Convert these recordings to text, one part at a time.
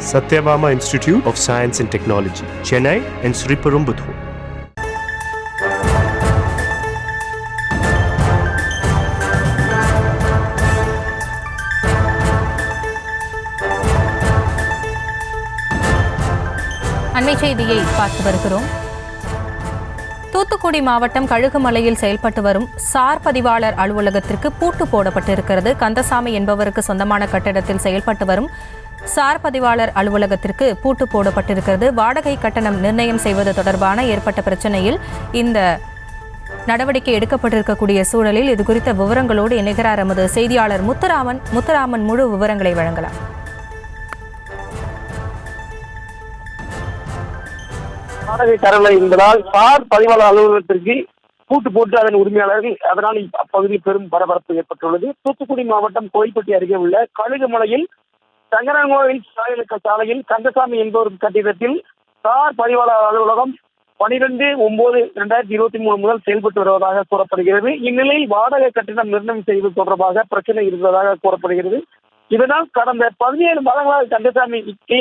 Satyabama Institute of Science and Technology, Chennai and Sriperumbudur. அண்மை செய்தியை பார்த்து வருகிறோம். தூத்துக்குடி மாவட்டம் கழுகுமலையில் செயல்பட்டு வரும் சார் பதிவாளர் அலுவலகத்திற்கு பூட்டு போடப்பட்டிருக்கிறது. கந்தசாமி என்பவருக்கு சொந்தமான கட்டடத்தில் செயல்பட்டு வரும் சார் பதிவாளர் அலுவலகத்திற்கு பூட்டு போடப்பட்டிருக்கிறது. வாடகை கட்டணம் நிர்ணயம் செய்வது தொடர்பான ஏற்பட்ட பிரச்சனையில் இந்த நடவடிக்கை எடுக்கப்பட்டிருக்கக்கூடிய சூழலில் இது குறித்த விவரங்களோடு இணைகிறார் எமது செய்தியாளர் முத்துராமன் முழு விவரங்களை வழங்கலாம். வாடகை தரவில்லை என்பதால் சார் பதிவாளர் அலுவலகத்திற்கு பூட்டு போட்டு அதன் உரிமையாளர்கள் அதனால் அப்பகுதியில் பெரும் பரபரப்பு ஏற்பட்டுள்ளது. தூத்துக்குடி மாவட்டம் கோயில்பட்டி அருகே உள்ள கழுகுமலையில் சங்கரங்கோவில் சாலையில் கந்தசாமி என்பவர் கட்டிடத்தில் சார் பதிவாளர் அலுவலகம் 12/9/2023 முதல் செயல்பட்டு வருவதாக கூறப்படுகிறது. இந்நிலையில் வாடகை கட்டணம் நிர்ணயம் செய்வது தொடர்பாக பிரச்சனை இருந்ததாக கூறப்படுகிறது. இதனால் கடந்த 17 மாதங்களாக கந்தசாமிக்கு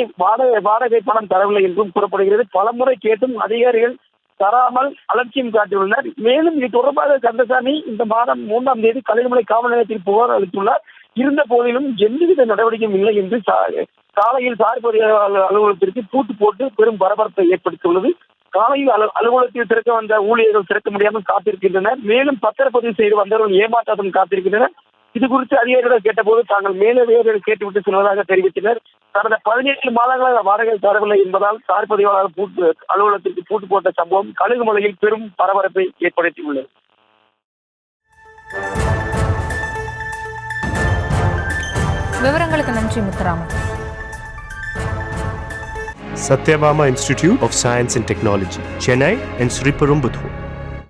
வாடகை பணம் தரவில்லை என்றும் கூறப்படுகிறது. பலமுறை கேட்டும் அதிகாரிகள் தராமல் அலட்சியம் காட்டியுள்ளனர். மேலும் இது தொடர்பாக கந்தசாமி இந்த மாதம் 3ஆம் தேதி கழுகுமலை காவல் நிலையத்தில் புகார் அளித்துள்ளார். இருந்த போதிலும் எந்தவித நடவடிக்கையும் இல்லை என்று சாலையில் சார் பதிவாளர் அலுவலகத்திற்கு பூட்டு போட்டு பெரும் பரபரப்பை ஏற்படுத்தியுள்ளது. காலையில் அலுவலகத்தில் திறக்க வந்த ஊழியர்கள் திறக்க முடியாமல் காத்திருக்கின்றனர். மேலும் பத்திரப்பதிவு செய்து வந்தவர்கள் ஏமாற்றத்துடன் காத்திருக்கின்றனர். இது குறித்து அதிகாரிகள் கேட்டபோது தாங்கள் மேலதிகாரிகள் கேட்டுவிட்டு செல்வதாக தெரிவித்தனர். கடந்த 17 மாதங்களாக வாடகை தரவில்லை என்பதால் சார் பதிவாளர் அலுவலகத்திற்கு பூட்டு போட்ட சம்பவம் கழுகுமலையில் பெரும் பரபரப்பை ஏற்படுத்தியுள்ளது. விவரங்களுக்கு நன்றி Muthuraman. Satyabama Institute of Science and Technology, Chennai and Sriperumbudur.